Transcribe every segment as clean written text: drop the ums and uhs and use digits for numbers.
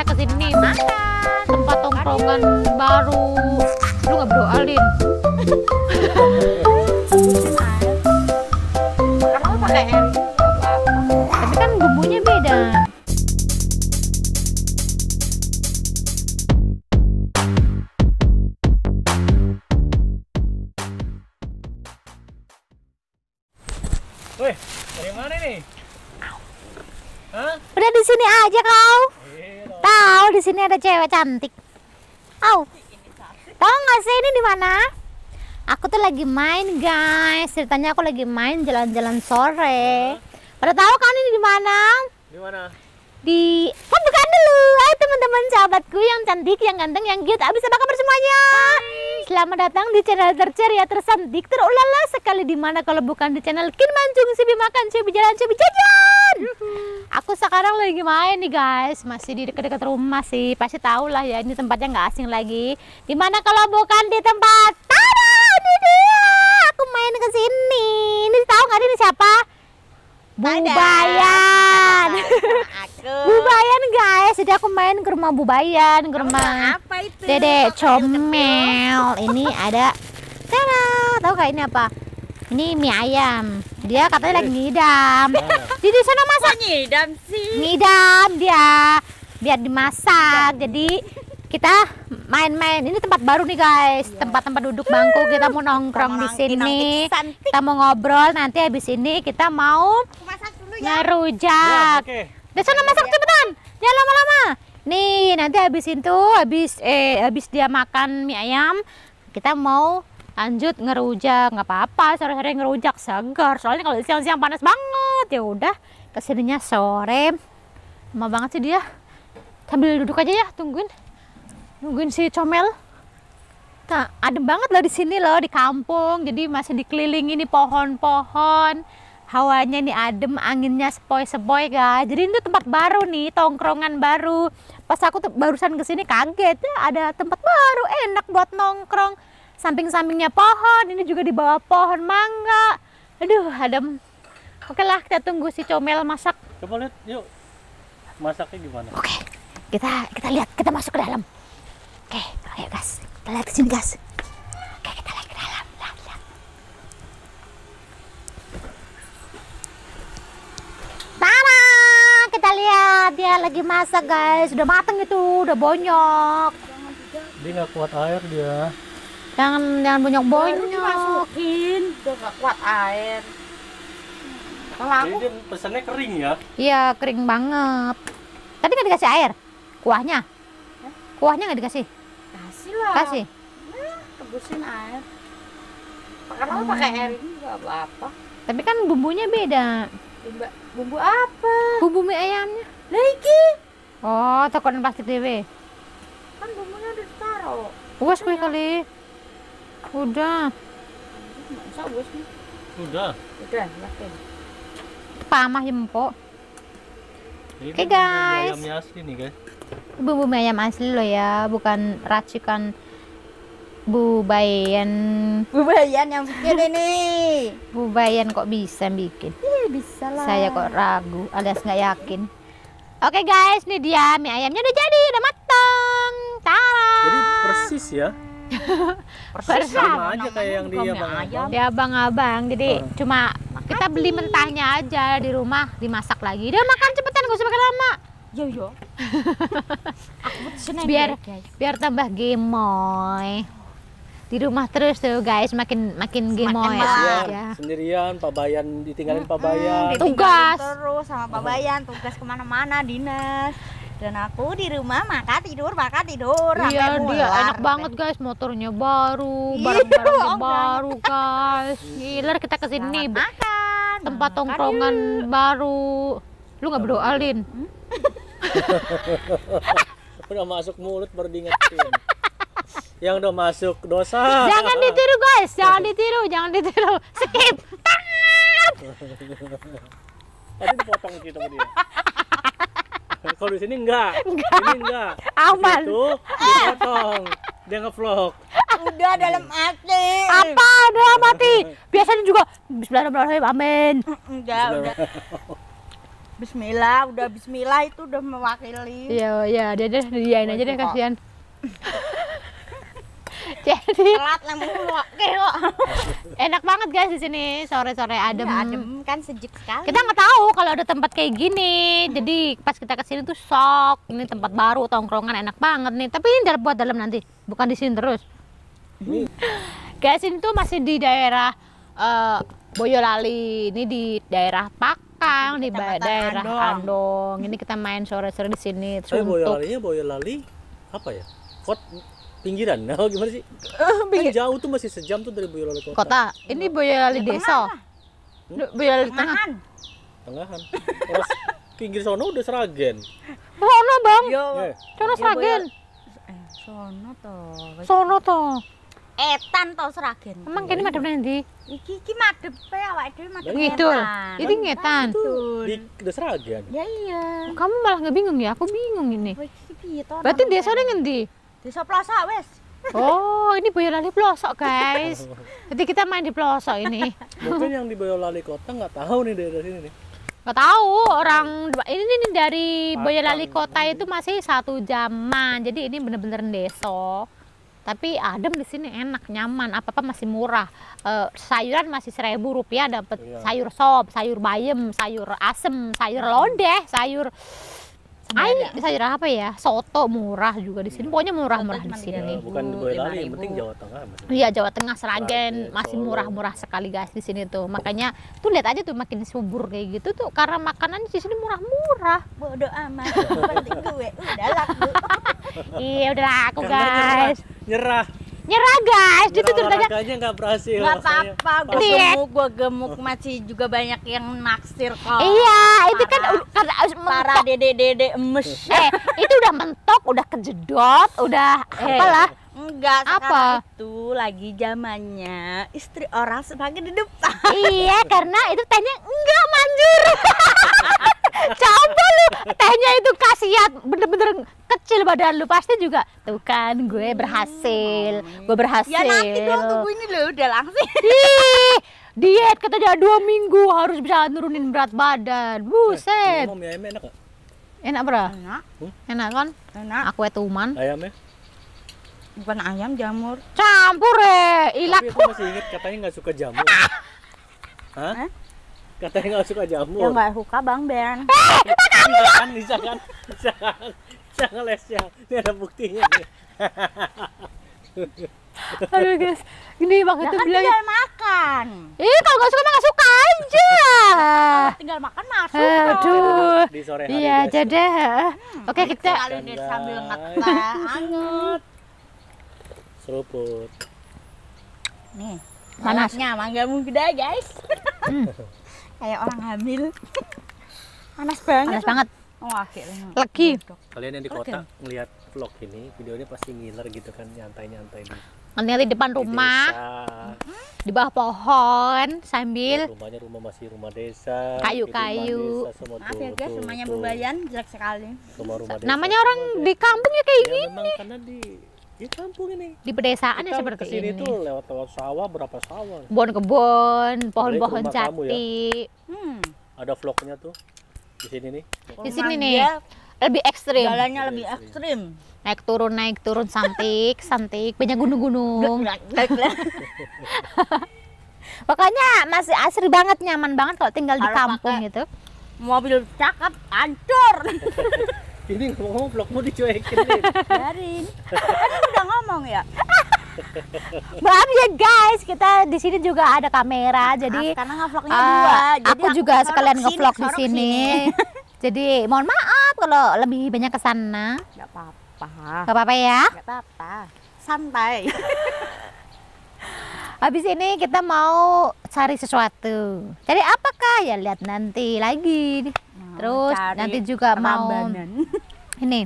kita kesini makan, tempat tongkrongan baru. Lu nggak berdoa, Lin? Makan apa pakai air? Tapi kan bumbunya beda. Wih, dari mana nih? Hah? Udah di sini aja kau. Tahu di sini ada cewek cantik. Au. Tahu nggak sih ini di mana? Aku tuh lagi main, guys. Ceritanya aku lagi main jalan-jalan sore. Pada tahu kan ini di mana? Di mana? Di bukan dulu. Hai teman-teman sahabatku yang cantik, yang ganteng, yang cute. Abis apa kabar semuanya? Selamat datang di channel terceria, tersantik, terulala sekali di mana kalau bukan di channel Kin Mancung, Sibi Makan, Sibi Jalan, Sibi Jajan. Aku sekarang lagi main nih guys, masih di dekat-dekat rumah sih. Pasti tahu lah ya, ini tempatnya nggak asing lagi. Di mana kalau bukan di tempat? Tada, ini dia. Aku main ke sini. Ini tahu nggak ini siapa? Bubayan. Bubayan guys, jadi aku main ke rumah Bubayan, ke rumah Apa itu? Dedek Comel. Ini ada, tada, tahu gak ini apa? Ini mie ayam. Dia katanya lagi ngidam. Di sana masak. Nyidam sih. Ngidam dia, biar dimasak. Jadi kita main-main. Ini tempat baru nih guys, tempat-tempat duduk bangku. Kita mau nongkrong di sini. Kita mau ngobrol. Nanti habis ini kita mau Masak dulu ya. ngerujak. Oke. Di sana masak cepetan, jangan lama-lama. Nih nanti habis itu, habis dia makan mie ayam, kita mau lanjut ngerujak. Nggak apa-apa, sore-sore ngerujak segar. Soalnya kalau siang-siang panas banget, ya udah kesininya sore. Lama banget sih dia. Sambil duduk aja ya, nungguin si Comel. Nah, adem banget loh di sini loh, di kampung. Jadi masih dikelilingi nih pohon-pohon. Hawanya nih adem, anginnya sepoi-sepoi guys. Jadi ini tempat baru nih, tongkrongan baru. Pas aku tuh barusan kesini kaget ya, ada tempat baru enak buat nongkrong. Samping-sampingnya pohon, ini juga di bawah pohon mangga. Aduh, adem. Oke lah, kita tunggu si Comel masak. Coba lihat, yuk. Masaknya gimana? Oke, kita lihat, kita masuk ke dalam. Oke, ayo guys, kita lihat ke sini guys. Oke, kita lihat ke dalam. Lihat. Tada, kita lihat dia lagi masak guys. Udah mateng itu, udah bonyok. Dia nggak kuat air dia. Jangan Baru bonyok-bonyok. dimasukin, udah gak kuat air. Kalau aku Jadi dia pesannya kering ya? Iya, kering banget. Tadi nggak dikasih air? Kuahnya? Kuahnya nggak dikasih? kasih lah. Kasih. Tebusin air. Makan apa pakai air ini gak apa-apa. Tapi kan bumbunya beda. Bumbu apa? Bumbu mie ayamnya. Lagi. Oh, cokotan plastik dewe. Kan bumbunya udah ditaruh. Uas kue kali. Udah. Masa bos nih? Udah. Udah, yakin. Pamah jempok. Ini Oke, bumbu guys. ayamnya asli nih guys. Bumbu mie ayam asli loh ya, bukan racikan Bubayan. Bubayan yang bikin ini. Bubayan kok bisa bikin? Bisa lah. Saya kok ragu alias nggak yakin. Oke guys, nih dia mie ayamnya udah jadi, udah mateng. Tada. Jadi persis ya. Persis Sama aja kayak yang dia bang. Ya abang-abang, jadi cuma kita beli mentahnya aja di rumah, dimasak lagi. Dia makan cepetan, gak usah pakai lama. Yo. Aku putusin Biar tambah gemoy. Di rumah terus tuh guys, makin gemoy Kasihan, aja. sendirian, Pak Bayan ditinggalin Pak Bayan. Tugas. terus sama Pak Bayan, tugas kemana-mana dinas. Dan aku di rumah makan tidur. Iya, sampai dia mular. enak banget guys, motornya baru, barang-barangnya baru guys. Gila, kita kesini Makan. tempat tongkrongan baru. Lu nggak berdoa, Lin? Udah masuk mulut baru diingetin. Yang udah masuk dosa. Jangan ditiru guys, jangan ditiru. Skip. Tadi dipotong gitu sama dia. Kalau di sini enggak. Ini enggak. Aman. Itu dipotong. Dia nge-vlog. Udah dalam hati. Apa udah mati? Biasanya juga bismillahirrahmanirrahim, amin. Udah. Bismillah, udah Bismillah itu udah mewakili. Iya, iya, dia diain aja deh, kasihan. Jadi Telat lah mulu kok. enak banget guys di sini, sore-sore adem. Iya, adem kan sejuk sekali. Kita nggak tahu kalau ada tempat kayak gini. Jadi pas kita kesini tuh shock. Ini tempat baru, tongkrongan enak banget nih. Tapi ini buat dalam nanti, bukan di sini terus. Ini Guys, ini tuh masih di daerah Boyolali. Ini di daerah Pakang, di Kecamatan daerah Andong. Andong. Ini kita main sore-sore di sini. saya Suntuk. Boyolali apa ya? Pinggiran. Nah, gimana sih? Kan jauh tuh masih sejam tuh dari Boyolali kota. Kota. Ini Boyolali desa. Boyolali tengah. Tengahan. Tengahan. Terus pinggir sono udah Seragen. Sono bang. Yo. Eh, Sono Sragen. Sono toh. Sono toh. Etan toh Sragen. Emang kini madem nanti. Iki madhep awake dhewe madhep. Ngidul. Etan. Ini ngetan. di udah Seragen. Ya iya. Kamu malah nggak bingung ya? Aku bingung ini. Kowe iki piye to? Berarti desa ini ngendi? Desa Pelosok wis. Oh, ini Boyolali pelosok guys. Jadi kita main di pelosok ini. Mungkin yang di Boyolali kota nggak tahu nih daerah sini nih. Nggak tahu orang ini nih dari Pakang. Boyolali kota itu masih 1 jaman. Jadi ini bener-bener desa. Tapi adem di sini enak, nyaman, apa-apa masih murah. Sayuran masih Rp1.000 dapat Iya. sayur sop, sayur bayam, sayur asem, sayur lodeh, sayur sayur apa ya? Soto murah juga di sini. Pokoknya murah-murah di Soto sini cuma nih. Ya, bukan di Boyolali, yang 5.000. penting Jawa Tengah. Mas. Iya, Jawa Tengah, Sragen Sragen, masih Solo. murah-murah sekali guys di sini tuh. Makanya tuh lihat aja tuh makin subur kayak gitu tuh karena makanan di sini murah-murah. Bodo amat. Yang penting gue udah laku. Iya, udah laku Karena guys. Nyerah. Nyerah guys. Itu Nyerah ceritanya. olahraganya nggak berhasil. Enggak makanya. apa-apa, Diet. gue gemuk masih juga banyak yang naksir kok. Iya, itu kan Para- karena Para mentok. dede-dede emes. Itu udah mentok, udah kejedot, udah apalah. Enggak, Apa? sekarang itu lagi zamannya istri orang sebagai di depan. Iya, karena itu tehnya enggak manjur. Coba lu, tehnya itu kasihan, bener-bener kecil badan lu pasti juga. Tuh kan, gue berhasil, gue berhasil. Ya nanti dong tunggu ini loh, udah langsung. Ih, diet katanya 2 minggu harus bisa nurunin berat badan. Buset. Ngomong mie ayam enak nggak? Enak bro? Enak, Enak kan? enak. Aku etuman. Ayamnya? Bukan ayam, jamur. Campur ilak. Tapi aku masih inget katanya nggak suka jamur. Hah? Hah? Katanya nggak suka Ya jamur. nggak suka Bang Ben. Bisa kan? Bisa ngeles ya. Ini ada buktinya nih. Aduh guys, gini waktu Ya itu kan bilang, tinggal makan. kalau nggak suka mah nggak suka aja. Tinggal makan masuk. Aduh, Di sore hari. iya guys. jadi. Oke kita, Sekali deh sambil ngeteh anget. Seruput. Nih, Panas. anaknya mangga muda guys. Hmm. Kayak orang hamil. Panas banget. panas banget, Oh, akhirnya. legi. Kalian yang di kota ngelihat vlog ini, videonya pasti ngiler gitu kan, nyantai-nyantai di Nanti di depan rumah, desa. di bawah pohon sambil Rumahnya masih rumah desa. Kayu-kayu. rumah desa, semua Maaf ya tuh, guys, tuh, semuanya tuh. berbayan jelek sekali. Rumah desa. namanya orang di kampung ya kayak Ya gini, memang karena di kampung ini. di pedesaan ya Kita seperti kesini ini. tuh lewat sawah, berapa sawah. Kebun-kebun, pohon-pohon Apalagi ke rumah kamu ya. jati. Ada vlognya tuh di sini nih. Di sini Rumah nih, dia lebih ekstrim. Jalannya lebih ekstrim. Naik turun santik, santik, banyak gunung-gunung. Pokoknya masih asri banget, nyaman banget kalau tinggal di Kalau kampung pakai- gitu. Mobil cakep, hancur. Ini ngomong vlogmu dicuekin nih. Biarin. Kan udah ngomong ya. Maaf ya guys, kita di sini juga ada kamera, jadi Karena ngevlognya dua. Jadi aku juga kesorok sekalian sini, ngevlog di kesorok sini. Jadi mohon maaf kalau lebih banyak ke sana. Gak apa-apa. Gak apa-apa ya. Gak apa-apa. Santai. Habis ini kita mau cari sesuatu. Cari apakah? Ya lihat nanti lagi. Terus Cari nanti juga mau Rambanan. ini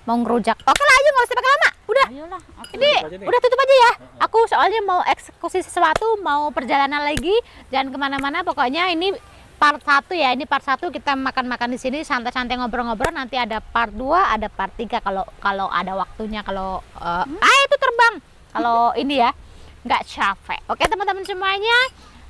mau ngerujak. Oke lah, ayo nggak usah pakai lama. Udah. Ayolah. Ini Tutup aja nih. udah tutup aja ya. Aku soalnya mau eksekusi sesuatu, mau perjalanan lagi, jangan kemana-mana. Pokoknya ini part 1 ya. Ini part 1 kita makan-makan di sini, santai-santai ngobrol-ngobrol. Nanti ada part 2, ada part 3 kalau ada waktunya. Kalau itu terbang. Kalau ini ya nggak capek. Oke teman-teman semuanya.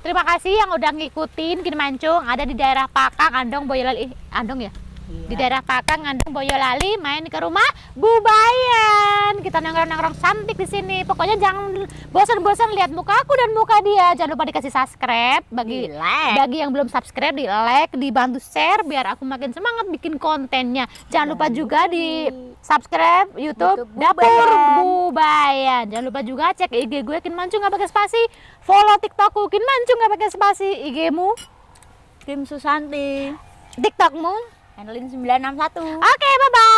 Terima kasih yang udah ngikutin Kin Mancung, ada di daerah Pakang, Andong, Boyolali. Andong ya? Di daerah Pakang, Andong, Boyolali, main ke rumah Bu Bayan. Kita nongkrong-nongkrong cantik di sini. Pokoknya jangan bosan-bosan lihat muka aku dan muka dia. Jangan lupa dikasih subscribe, bagi yang belum subscribe di like, dibantu share biar aku makin semangat bikin kontennya. Jangan lupa juga di subscribe YouTube Dapur Bu Bayan. Jangan lupa juga cek IG gue Kin Mancung nggak pakai spasi. Follow TikTokku Kin Mancung nggak pakai spasi. IG-mu Kim Susanti. TikTokmu Handlein 961. Oke, bye-bye.